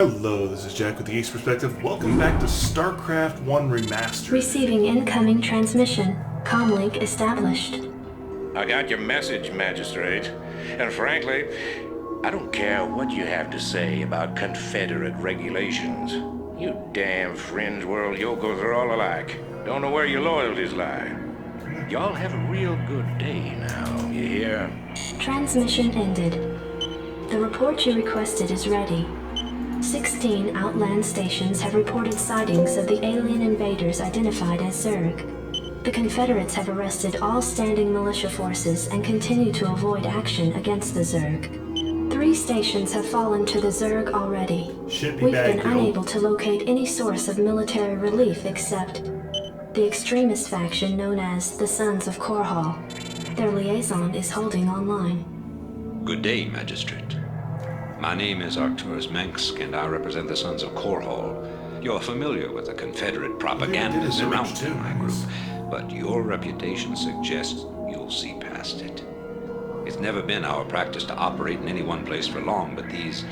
Hello, this is Jack with the Ace Perspective. Welcome back to Starcraft 1 Remastered. Receiving incoming transmission. Comlink established. I got your message, Magistrate. And frankly, I don't care what you have to say about Confederate regulations. You damn fringe world yokels are all alike. Don't know where your loyalties lie. Y'all have a real good day now, you hear? Transmission ended. The report you requested is ready. 16 outland stations have reported sightings of the alien invaders identified as Zerg. The Confederates have arrested all standing militia forces and continue to avoid action against the Zerg. 3 stations have fallen to the Zerg already. We've been unable to locate any source of military relief except the extremist faction known as the Sons of Korhal. Their liaison is holding online. Good day, Magistrate. My name is Arcturus Mensk, and I represent the Sons of Korhal. You're familiar with the Confederate propaganda surrounding my group, but your reputation suggests you'll see past it. It's never been our practice to operate in any one place for long, but these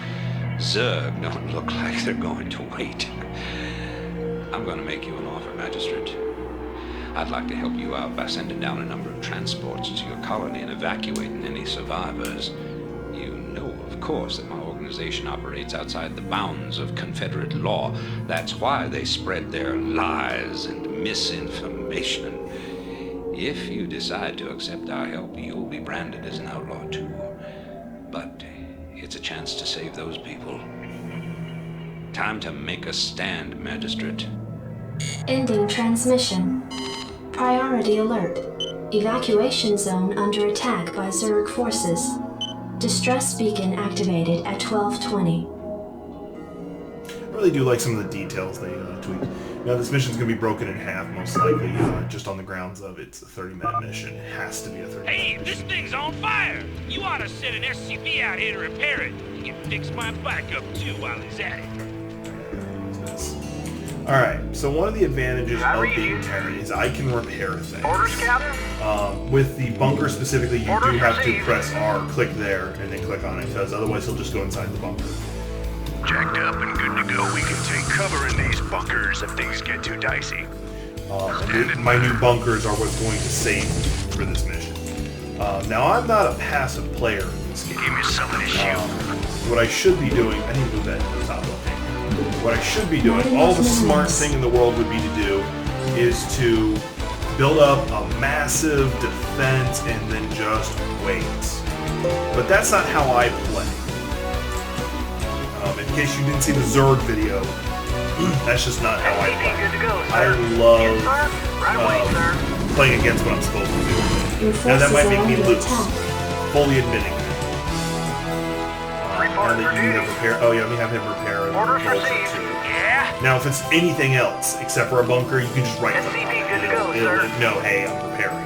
Zerg don't look like they're going to wait. I'm going to make you an offer, Magistrate. I'd like to help you out by sending down a number of transports to your colony and evacuating any survivors. You know, of course, that my organization operates outside the bounds of Confederate law. That's why they spread their lies and misinformation. If you decide to accept our help, you'll be branded as an outlaw too. But it's a chance to save those people. Time to make a stand, Magistrate. Ending transmission. Priority alert. Evacuation zone under attack by Zerg forces. Distress beacon activated at 12:20. I really do like some of the details they tweaked. Now, this mission's going to be broken in half, most likely, just on the grounds of it's a 30-minute mission. It has to be a 30-minute mission. Hey, this thing's on fire! You ought to send an SCV out here to repair it. He can fix my bike up too while he's at it. Alright, so one of the advantages of being Terran is I can repair things. Orders, Captain? With the bunker specifically, you do have to press R, click there, and then click on it, because otherwise he'll just go inside the bunker. Jacked up and good to go. We can take cover in these bunkers if things get too dicey. My new bunkers are what's going to save me for this mission. Now, I'm not a passive player in this game. Give me something to shoot. What I should be doing, I need to move that to the top of the What I should be doing, all the smart thing in the world would be to do, is to build up a massive defense and then just wait. But that's not how I play. In case you didn't see the Zerg video, that's just not how I play. I love playing against what I'm supposed to do. Now that might make me lose, fully admitting that. Now that you have repair, oh yeah, let me have him repair a bullshit too. Now if it's anything else except for a bunker, you can just right click on it. It'll know, hey, I'm repairing.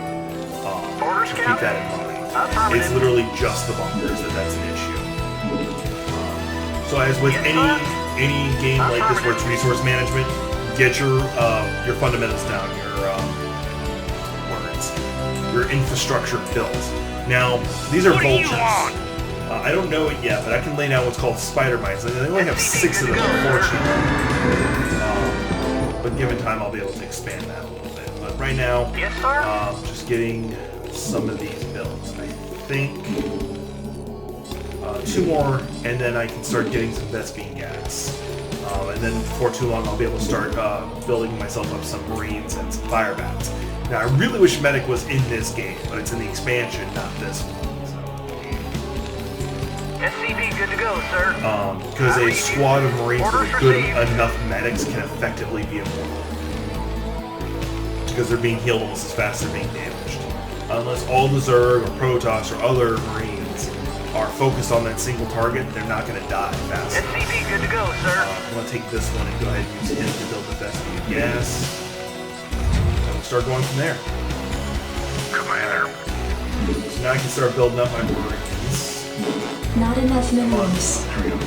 So keep that in mind. It's literally just the bunkers that's an issue. So as with any game like this where it's resource management, get your fundamentals down, your infrastructure built. Now these are vultures. I don't know it yet, but I can lay down what's called spider mines. They only have 6 of them, unfortunately. But given time, I'll be able to expand that a little bit. But right now, just getting some of these built. I think 2 more, and then I can start getting some Vespine gas. And then before too long, I'll be able to start building myself up some Marines and some Fire Bats. Now, I really wish Medic was in this game, but it's in the expansion, not this one. SCV good to go, sir. Because a squad of Marines with good enough medics can effectively be immortal. Because they're being healed almost as fast as they're being damaged. Unless all the Zerg or Protoss or other Marines are focused on that single target, they're not going to die fast. SCV good to go, sir. I'm going to take this one and go ahead and use him to build the best of gas. And we'll start going from there. Commander. So now I can start building up my Marines. Not enough minerals. There we go. Go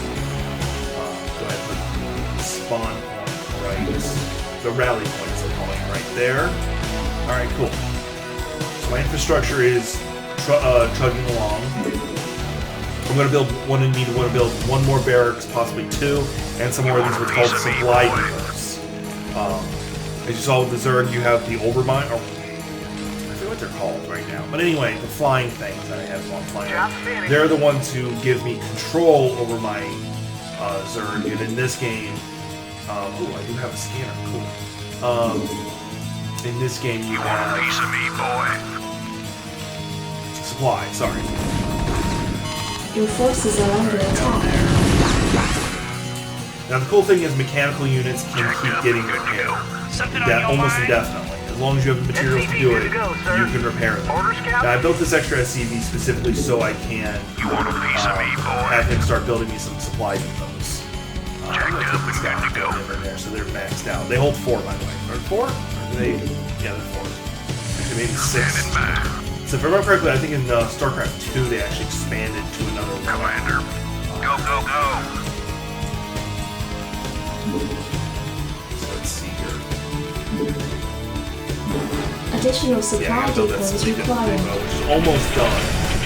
ahead and put spawn point right. The rally point is calling right there. Alright, cool. So my infrastructure is chugging along. I'm going to need to build one more barracks, possibly two, and some more of these what's called supply depots. As you saw with the Zerg, you have the overmind. I forget what they're called right now. But anyway, the flying things that I have on flying. They're the ones who give me control over my Zerg. And in this game, I do have a scanner. Cool. In this game, you have a piece of me, boy. Supply. Sorry. Your forces are under attack. Now the cool thing is mechanical units can keep getting repaired. Almost indefinitely. As long as you have the materials to do it, you can repair them. Now I built this extra SCV specifically so I can have him start building me some supply depots. I'm going to take this guy and put them in there so they're maxed out. They hold 4, by the way. Or 4? Or do they? Yeah, they're 4. Actually, maybe 6. So if I remember correctly, I think in Starcraft 2 they actually expanded to another one. Commander, go, go, go! So let's see here. Additional supply depots required. Which is almost done.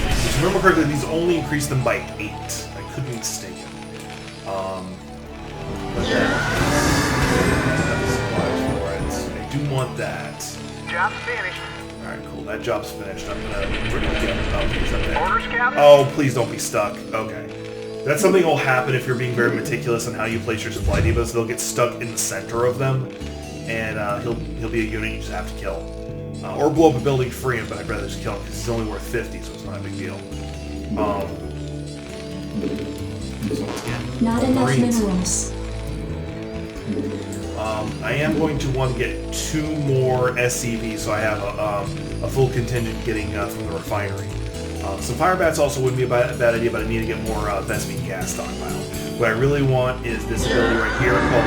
If I remember correctly, these only increase them by 8. I could be mistaken. But then, supplies for it. I do want that. Job's finished. Alright, cool. That job's finished. I'm gonna bring it again. Oh, he's up there. Orders, Captain? Oh, please don't be stuck. Okay. That's something that will happen if you're being very meticulous on how you place your supply depots. They'll get stuck in the center of them, and he'll be a unit you just have to kill. Or blow up a building to free him, but I'd rather just kill him because he's only worth 50, so it's not a big deal. So once again, Not enough Marines. minerals. I am going to want to get 2 more SCVs, so I have a full contingent getting from the refinery. Some fire bats also wouldn't be a bad idea, but I need to get more Vespine gas stockpile. What I really want is this ability right here called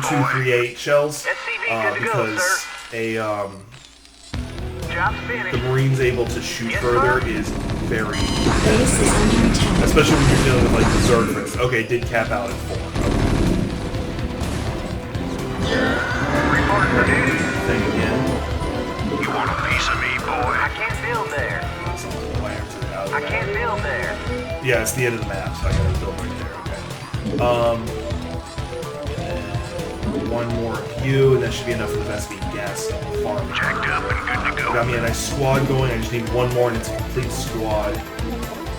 U238 shells, because the Marines able to shoot further is very Base is under attack. especially when you're dealing with like the Zerg, for instance. Okay, it did cap out at 4. Report for duty. Thing again. You want a piece of me, boy? I can't build there. I can't build there. Yeah, it's the end of the map, so I gotta build right there. Okay. One more of you, and that should be enough for the Vespine gas farm. Jacked up and good to go. Got me a nice squad going. I just need one more, and it's a complete squad.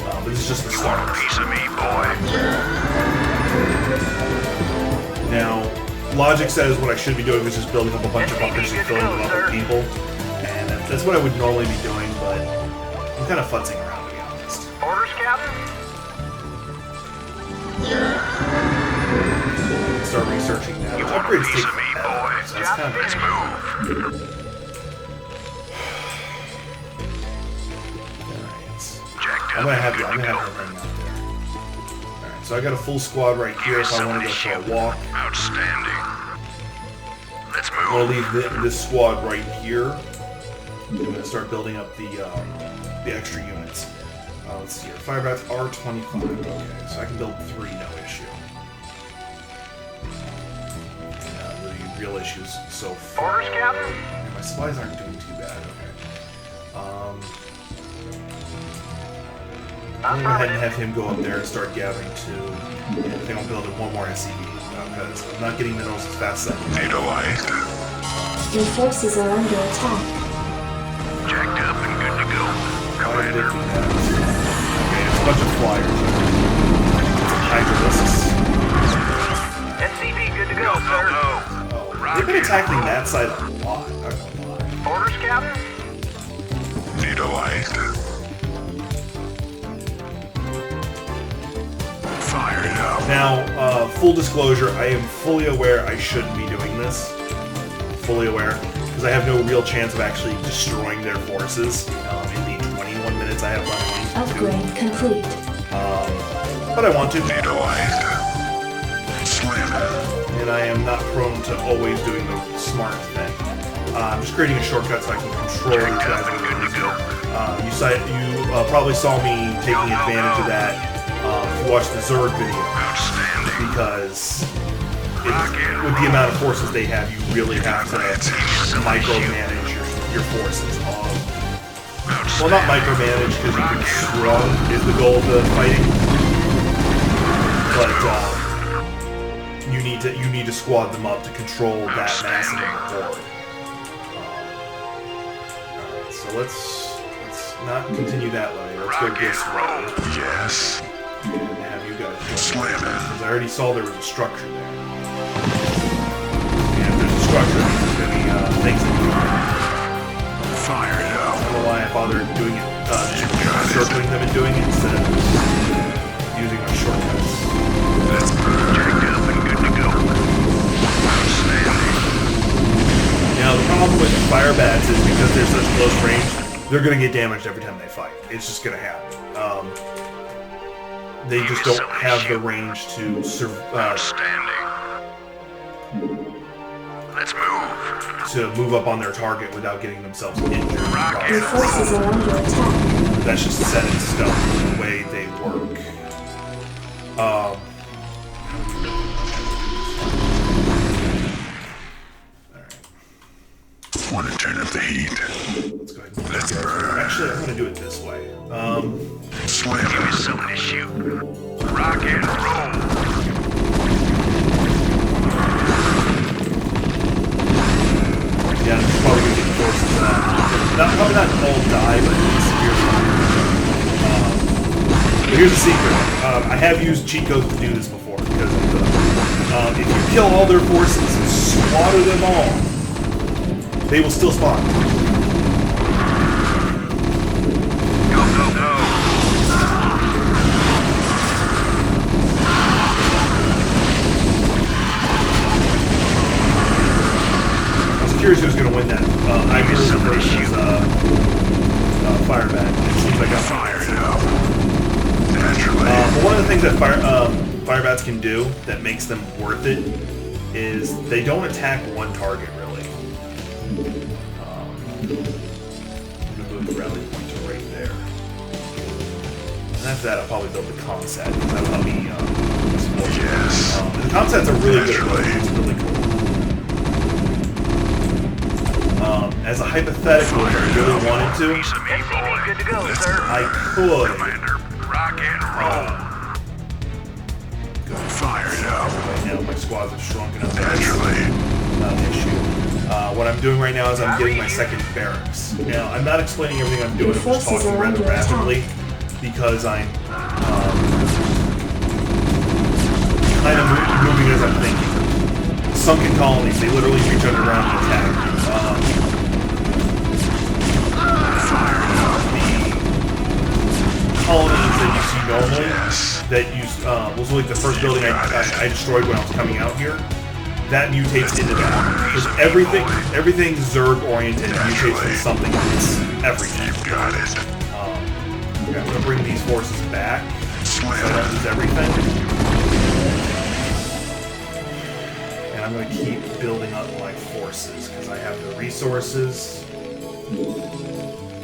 But this is just the You want a start. piece of me, boy? Now, logic says what I should be doing is just building up a bunch of bunkers and filling them up with people, and that's what I would normally be doing, but I'm kind of futzing around, to be honest. Orders, Captain? Start researching now. You want a Upgrades piece take of me, forever, boy? so that's kind of Let's move. Jacked I'm up gonna and have good him to hang go. out there. Alright, so I got a full squad right here if I want to go for a walk. Outstanding. Let's I'm gonna move. leave this squad right here. I'm gonna start building up the extra units. Let's see here. Fire bats are 25. Okay, so I can build 3, no issue. The real issues so far. Orders, Captain? Yeah, my supplies aren't doing too bad. Okay. I'm gonna go ahead and have him go up there and start gathering too. I think I'll build one more SCV because I'm not getting minerals as fast as I Need a light. Your forces are under attack. Jacked up and good to go. Commander. Okay, it's a bunch of flyers. Hydralisks. SCV good to go, sir. Oh, they've been attacking that side a lot. I don't know why. Orders, Captain? Need a light. Fire it up. Now, full disclosure, I am fully aware I shouldn't be doing this. Fully aware, because I have no real chance of actually destroying their forces in the 21 minutes I have left. Upgrade complete. But I want to. Need a light. Slam it. And I am not prone to always doing the smart thing. I'm just creating a shortcut so I can control these Jacked guys. up and good to go. You probably saw me taking advantage of that if you watched the Zerg video. Outstanding. Because with the amount of forces they have, you really have to micromanage your forces. Well, not micromanage, because you can scrum is the goal of the fighting. But you need to squad them up to control that massive horde. Alright, so let's not continue that way. Let's go this way. Yes. And have you guys go. Slam it. Because I already saw there was a structure there. And if there's a structure, there's going to be things that you Fire it I up. don't know why I bothered doing it, circling them and doing it instead of using my shortcuts. That's jacked up and good to go. Outstanding. Now, the problem with fire bats is because they're such close range, they're going to get damaged every time they fight. It's just going to happen. They just don't have the range to Outstanding. Let's move up on their target without getting themselves injured. Your forces are under attack. That's just set in stone, the way they work. Alright. Want to turn up the heat. Let's go ahead and Let's burn. Actually, I'm going to do it this way. Slam it. Give me something to shoot. Rock and roll. Yeah, I'm probably going to get forces probably not all die, but severe fire. But here's the secret. I have used cheat codes to do this before, because of the, if you kill all their forces and slaughter them all, they will still spawn. Go, go, go. Curious who's going to win that. I guess versus Firebat. It seems like I'm Fired up. Naturally. but one of the things that Firebats can do that makes them worth it is they don't attack one target really. I'm going to move the rally point to right there. And after that, I'll probably build the Comsat because that'll help me explore. Yes. The Comsats are really good at Naturally. it's really cool. As a hypothetical, if I really wanted to, Good to go, sir. I could Commander, rock and roll. Fired up. right now. My squads are shrunk enough. Naturally. Not an issue. What I'm doing right now is I'm getting my second barracks. Now, I'm not explaining everything I'm doing. I'm just talking rather rapidly because I'm kind of moving as I'm thinking. Sunken colonies, they literally reach underground and attack. Colonies that you see normally, that was like the first building I destroyed when I was coming out here, that mutates into that. Because everything Zerg oriented mutates into something else. Everything. You've got it. Okay, I'm going to bring these forces back. So I don't lose everything. And I'm going to keep building up my forces because I have the resources.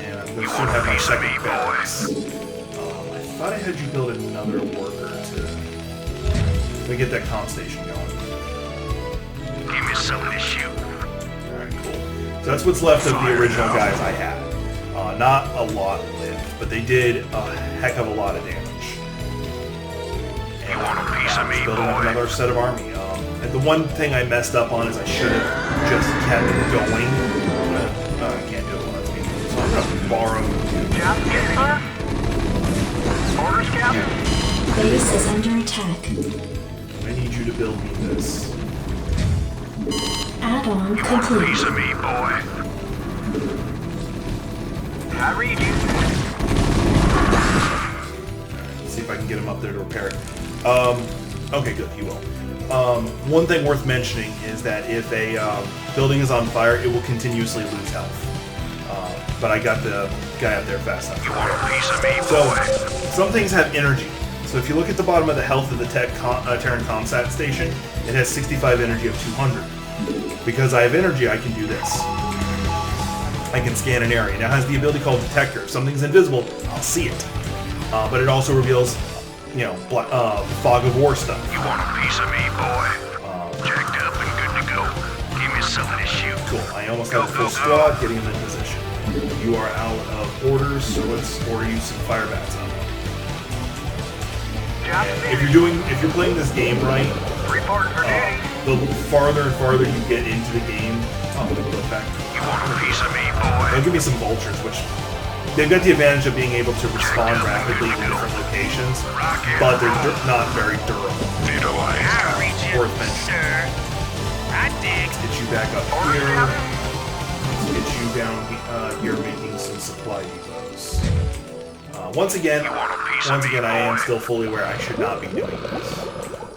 And I'm going to soon have my second barracks. I thought I had you build another worker to get that comm station going. Give me something to shoot. Alright, cool. So that's what's left of the original guys I had. Not a lot lived, but they did a heck of a lot of damage. You want a piece of me, Building up boy? another set of army. And the one thing I messed up on is I should have just kept going. I can't do it when I'm speaking. So I'm going to borrow. Job to get, sir? Orders, Captain? Base is under attack. I need you to build me this. Add-on Piece complete. of me, boy. I read you. Let's see if I can get him up there to repair it. Okay, good, he will. One thing worth mentioning is that if a building is on fire, it will continuously lose health. But I got the guy up there fast enough. You want a piece of me, So, boy? some things have energy. So if you look at the bottom of the health of the Terran Comsat station, it has 65 energy of 200. Because I have energy, I can do this. I can scan an area. Now it has the ability called Detector. If something's invisible, I'll see it. But it also reveals, fog of war stuff. You want a piece of me, boy? Jacked up and good to go. Give me something to shoot. Cool. I almost have a full squad getting them in position. You are out of orders, so let's order you some fire bats up. And if you're playing this game right, the farther and farther you get into the game, they'll give me some vultures, which they've got the advantage of being able to respond rapidly in different locations, but they're not very durable. Worth mentioning. Let's get you back up here. Let's get you down here making some supply depots. Once again, I am still fully aware I should not be doing this.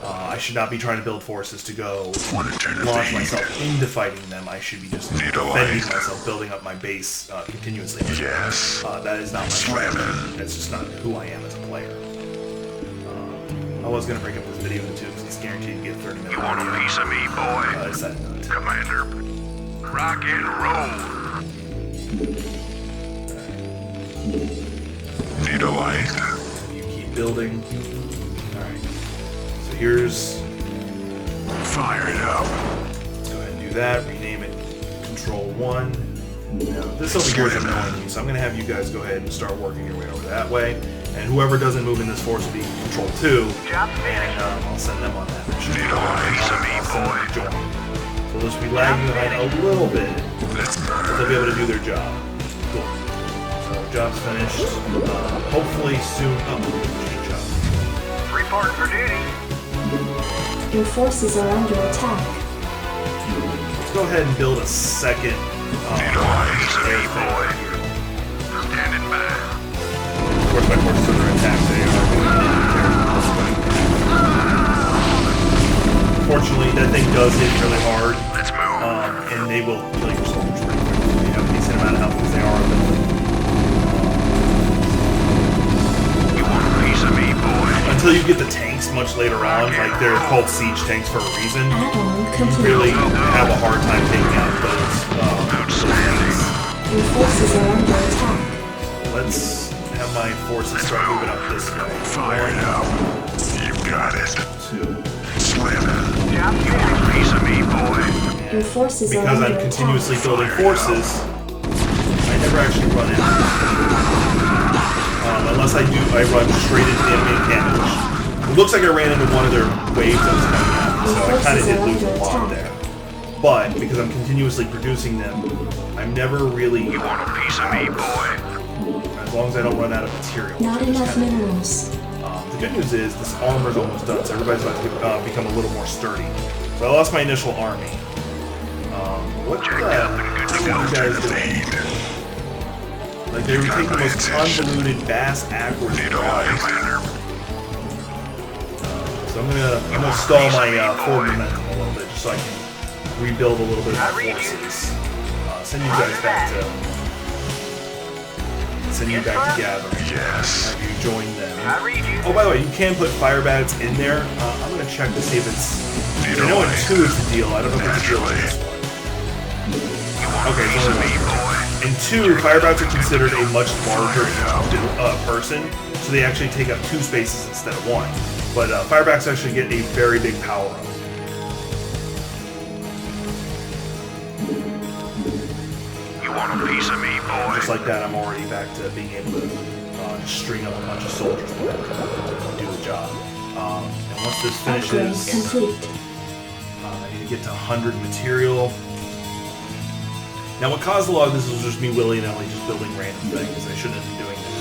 I should not be trying to build forces to go launch myself into fighting them. I should be just defending myself, building up my base continuously. Yes. That is not my strategy. That's just not who I am as a player. I was going to break up this video too, because it's guaranteed to get 30 minutes. You want a piece of me, boy? I decided not to. Commander, rock and roll. Need a light. You keep building. Alright. So here's... Fire it up. Let's go ahead and do that. Rename it Control 1. Now, this over here is annoying me, so I'm going to have you guys go ahead and start working your way over that way. And whoever doesn't move in this force will be Control 2. And I'll send them on that mission. I'll send them to join. So they'll just be lagging behind a little bit. But they'll be able to do their job. Cool. So job's finished. Hopefully soon. Change up. Report for duty. Your forces are under attack. Let's go ahead and build a second boy. Standing by. Of course, my forces are under attack. They are Fortunately, that thing does hit really hard. Let's move. And they will kill your soldiers pretty quickly. They have a decent amount of health because they are ability. You want a piece of me, boy? Until you get the tanks much later on, like they're called siege tanks for a reason, you really have a hard time taking out those tanks. Your forces are under attack. Let's have my forces start moving up this way. Fire it up. You got it. 2. Slim. You want a piece of me, boy? Your forces are Because under I'm continuously attack. building forces, I never actually run into them. Unless I run straight into the enemy encampment, which it looks like I ran into one of their waves that was coming at me, so I kind of did lose a lot there. But, because I'm continuously producing them, I'm never really... You want a piece of me, boy? As long as I don't run out of material. Not enough minerals. The good news is, this armor's almost done, so everybody's about to become a little more sturdy. So I lost my initial army. What the hell are you guys doing? Like, they would take the most convoluted, bass-ackwards route. So I'm gonna stall my forward momentum a little bit, just so I can rebuild a little bit of my forces. Send you guys back to... Send you back to gathering. Yes. Have you join them. Oh, by the way, you can put fire bats in there. I'm gonna check to see if it's... I know in 2 is the deal. I don't know if it's the deal in this one. Okay, so in 2, fire bats are considered a much larger person, so they actually take up 2 spaces instead of 1. But fire bats actually get a very big power up. You want a piece of me, boy? Just like that, I'm already back to being able to just string up a bunch of soldiers and do the job. And once this Upgrade finishes, complete. I need to get to 100 material. Now, what caused a lot of this was just me willy-nilly just building random things. I shouldn't have been doing that.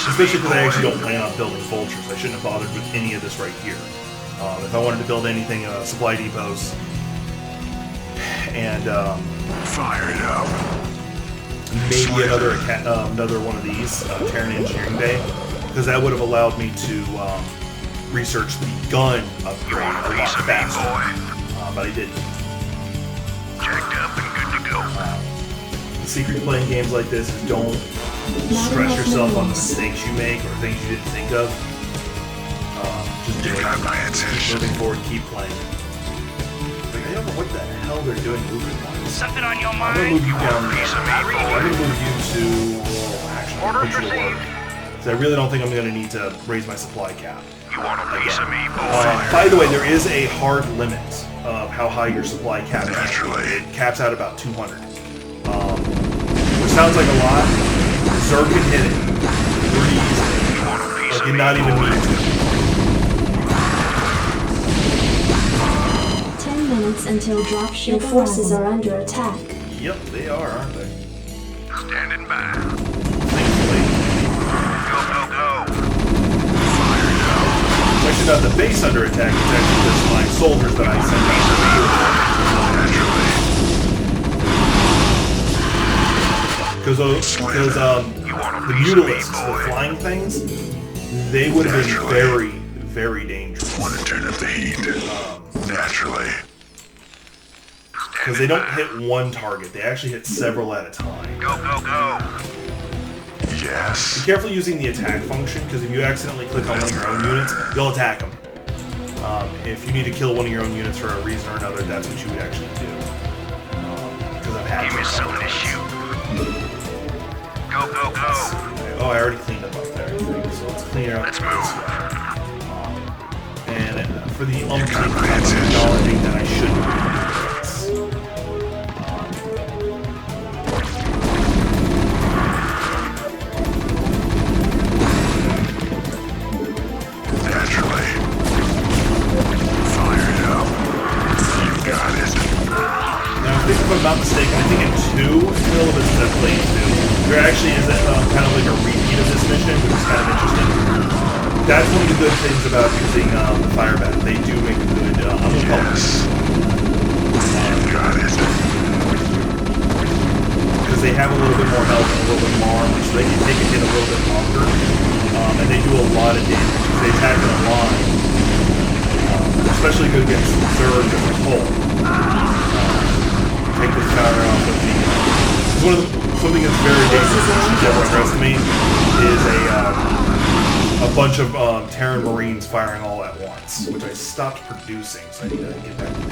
Especially because I actually don't plan on building vultures. I shouldn't have bothered with any of this right here. If I wanted to build anything, supply depots, and Fire it up. maybe another one of these, Terran Engineering Bay, because that would have allowed me to research the gun upgrade a lot faster. But I didn't. Jacked up and good to go. The secret to playing games like this is don't stress yourself on the mistakes you make or things you didn't think of. Just do it. Got my attention. Keep moving forward, keep playing. Like, I don't know what the hell they're doing moving wise. Something on your I'm gonna mind? move you down there. Piece of me, I'm boy. gonna move you to actually Orders put you to work. received. Because I really don't think I'm gonna need to raise my supply cap. You want a piece of me, boy? By the way, there is a hard limit of how high your supply cap is. Naturally. It caps out about 200. sounds like a lot. Zerg can hit it pretty easily. Like, you're not even need to. 10 minutes until dropship. Your forces are under attack. Yep, they are, aren't they? Standing by. Thankfully. Go. It's actually not the base under attack, it's actually just my soldiers that I send out. Because the mutilisks, the flying things, they would have been very, very dangerous. Want to turn up the heat. Naturally. Because they don't hit one target, they actually hit several at a time. Go. Yes. Be careful using the attack function, because if you accidentally click on one of your own units, you'll attack them. If you need to kill one of your own units for a reason or another, that's what you would actually do. Because I've had Give me something to shoot. Go. Oh, I already cleaned up there. So let's clean out. Let's move. And for the umpteenth time, I'm acknowledging that I shouldn't do this. Naturally. Fire it up. You got it. Now, I think if I'm not mistaken, I think in 2, in the middle of this that I played 2, there actually is kind of like a repeat of this mission, which is kind of interesting. That's one of the good things about using the fire bat. They do make a good, I'm gonna call it. You got it. Because they have a little bit more health and a little bit more armor, so they can take a hit a little bit longer. And they do a lot of damage. They attack in a line. Especially good against Zerg as a whole. Take this tower off of the... something that's very dangerous that you never underestimate is a bunch of Terran Marines firing all at once, which I stopped producing, so I need to get back to it.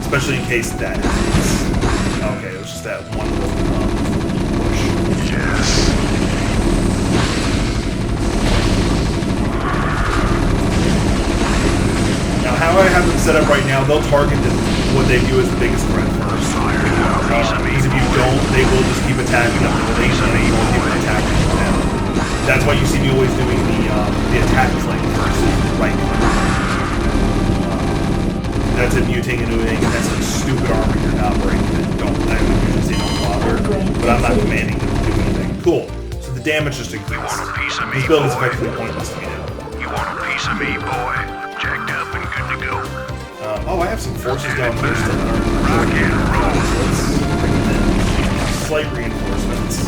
Especially in case that happens. Okay, it was just that one little push. Yes. Now, how I have them set up right now, they'll target what they view as the biggest threat first. Because if you don't, they will just keep attacking them until they more people attacking them. That's why you see me always doing the attack flank first, right click. That's it, mutating and doing, and that's some stupid armor you're not breaking. I would usually say don't bother, but I'm not commanding them to do anything. Cool. So the damage just increased. This build is effectively pointless to me now. You want a piece of me, boy? Jacked up and good to go. Oh, I have some forces down here still that aren't. Rock and roll. Let's bring them in. Slight reinforcements.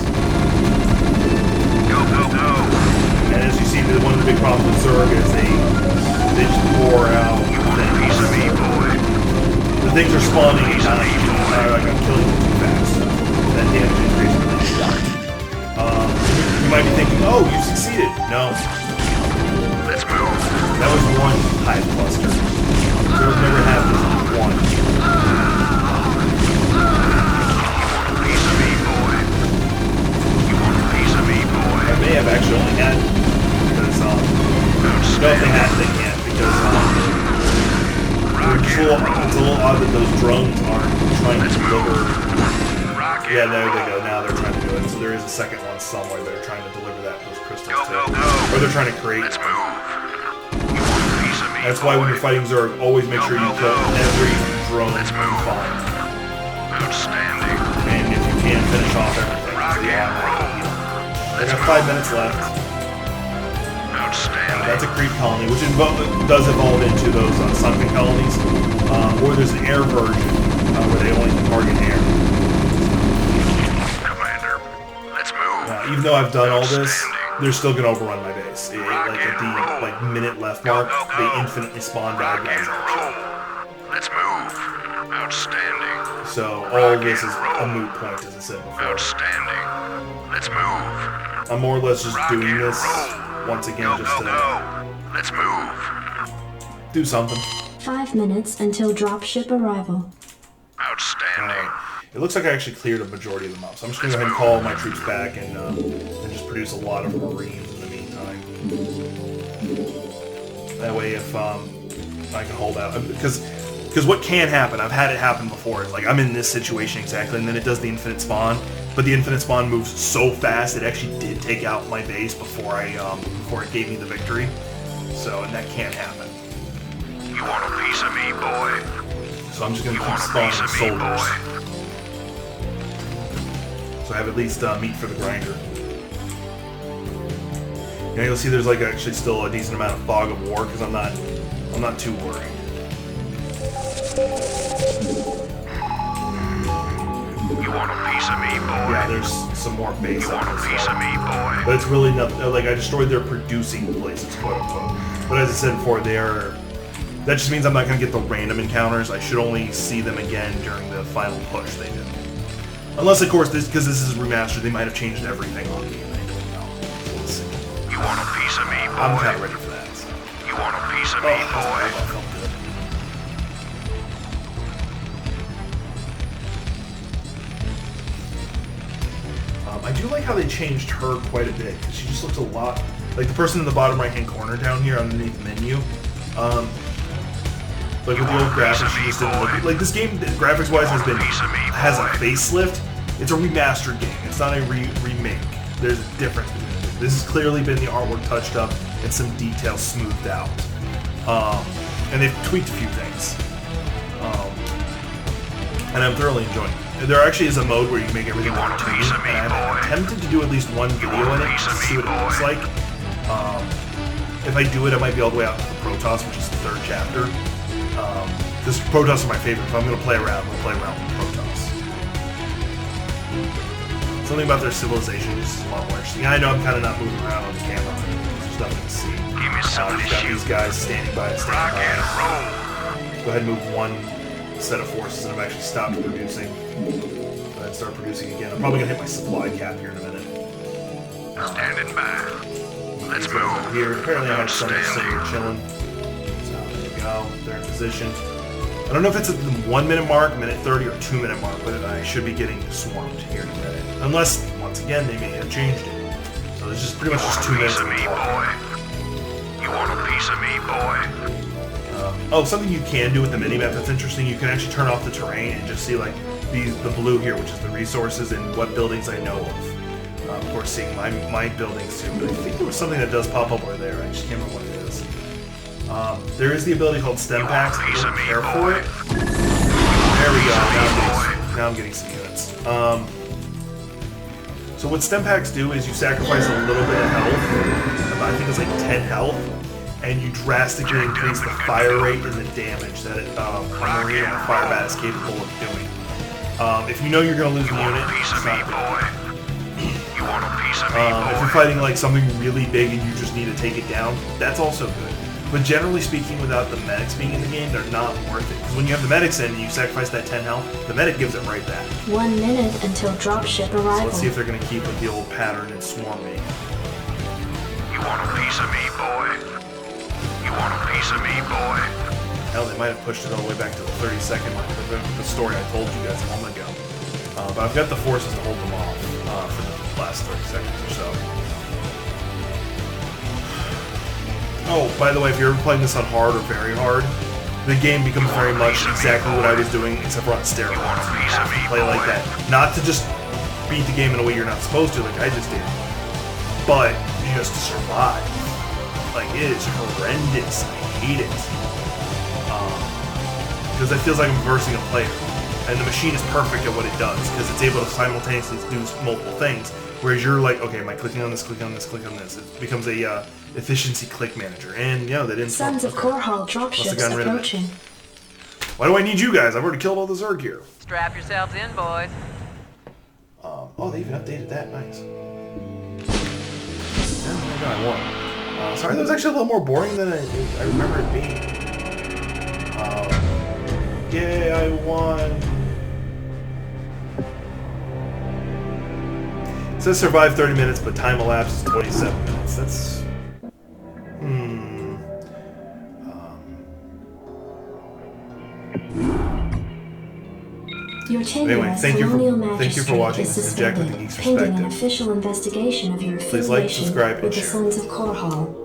Go. And as you see, one of the big problems with Zerg is they just pour out Piece of me, boy. the things are spawning at night. Like I'm killing them too fast. That damage increase really shocked. You might be thinking, oh, you succeeded. No. Let's move. That was one hive cluster. Zerg never had this one. Piece of me, boy. You want a piece of me, boy? I may have actually only had because no, if they had, they can't because it's a little odd that those drones aren't trying to deliver. Yeah, there they go. Now they're trying to do it. So there is a second one somewhere. They're trying to deliver those crystals to, or they're trying to create. Let's move. You want a piece of me, That's why when you're fighting Zerg, always make sure you kill every drone Let's you move. find. Outstanding. And if you can, finish off everything. Rock So yeah, and roll. I got 5 minutes left. Outstanding. That's a creep colony, which does evolve into those sunken colonies. Or there's an air version where they only can target air. Commander, let's move. Even though I've done all this, they're still going to overrun my base. Like at the minute left mark, they infinitely spawn bad guys out. Let's move. Outstanding. So all of this is a moot point, as I said before. Outstanding. Let's move. I'm more or less just doing this once again just to Let's move. do something. 5 minutes until dropship arrival. Outstanding. It looks like I actually cleared a majority of them up, so I'm just going to go ahead and call my troops back and just produce a lot of Marines in the meantime. That way, if I can hold out, because what can happen, I've had it happen before. It's like I'm in this situation exactly, and then it does the infinite spawn, but the infinite spawn moves so fast it actually did take out my base before it gave me the victory. So, and that can't happen. You want a piece of me, boy? So I'm just gonna keep spawning soldiers. So I have at least meat for the grinder. And you'll see there's like actually still a decent amount of fog of war because I'm not too worried. You want a piece of me, boy? Yeah, there's some more base You want up a as piece well. of me, boy? But it's really not like I destroyed their producing places, quote unquote. But as I said before, that just means I'm not gonna get the random encounters. I should only see them again during the final push they did. Unless, of course, because this is remastered, they might have changed everything on me. I don't know. We'll see. You want a piece of me, boy? I'm kind of ready for that. So. You want a piece of me, boy? That felt good. I do like how they changed her quite a bit, because she just looks a lot like the person in the bottom right-hand corner down here underneath the menu. Like with the old graphics, she just didn't look like this game. Graphics-wise, has a facelift. It's a remastered game. It's not a remake. There's a difference between the two. This has clearly been the artwork touched up and some details smoothed out. And they've tweaked a few things. And I'm thoroughly enjoying it. There actually is a mode where you can make everything cartoony, and I'm tempted to do at least one video in it to see what it looks like. If I do it, I might be all the way out to the Protoss, which is the 3rd chapter. Because Protoss are my favorite. If I'm going to play around, we'll play around with Protoss. Something about their civilization is a lot more interesting. I know I'm kind of not moving around on the camera. There's nothing to see. Give me something to got shoot. these guys standing by. Rock and roll. Go ahead and move one set of forces that have actually stopped producing. Go ahead and start producing again. I'm probably going to hit my supply cap here in a minute. Standing by. Let's These guys over move. here. Apparently I had some Outstanding. sitting here chilling. So there you go. They're in position. I don't know if it's at the 1 minute mark, minute 30, or 2 minute mark, but I should be getting swarmed here today. Unless, once again, they may have changed it. So there's just pretty much just 2 minutes of of me, talk. boy? You want a piece of me, boy? Oh, something you can do with the minimap that's interesting, you can actually turn off the terrain and just see like the blue here, which is the resources and what buildings I know of. Of course, seeing my buildings too, but I think there was something that does pop up over there. I just can't remember what it is. There is the ability called stem packs. I don't care for it. There we go. Now I'm getting some units. So what stem packs do is you sacrifice a little bit of health. I think it's like 10 health. And you drastically increase the fire rate and the damage that a Marine or a fire bat is capable of doing. If you know you're going to lose a unit, it's not good. You want a piece of me, If you're fighting like something really big and you just need to take it down, that's also good. But generally speaking, without the medics being in the game, they're not worth it. Because when you have the medics in and you sacrifice that 10 health, the medic gives it right back. 1 minute until dropship So arrival. let's see if they're going to keep with the old pattern and swarm me. You want a piece of me, boy? You want a piece of me, boy? Hell, they might have pushed it all the way back to the 30-second mark for the story I told you guys a moment ago. But I've got the forces to hold them off for the last 30 seconds or so. Oh, by the way, if you're ever playing this on hard or very hard, the game becomes very much exactly what I was doing, except for on steroids. You have to play like that. Not to just beat the game in a way you're not supposed to, like I just did, but just to survive. Like, it is horrendous. I hate it. Because it feels like I'm versing a player. And the machine is perfect at what it does, because it's able to simultaneously do multiple things. Whereas you're like, okay, am I clicking on this, click on this, click on this? It becomes a efficiency click manager. And, yeah, they didn't... Sons of Korhal dropships approaching. Why do I need you guys? I've already killed all the Zerg here. Strap yourselves in, boys. Oh, they even updated that. Nice. Oh my god, I won. Sorry, that was actually a little more boring than I remember it being. Yay, I won. It says survive 30 minutes, but time elapsed is 27 minutes. That's... Your tenure Anyway, as thank you for Colonial watching. Magistrate This is is Jack with the suspended, Geek's pending an Perspective. official investigation of your Please like, affiliation subscribe, and with the share. Sons of Korhal.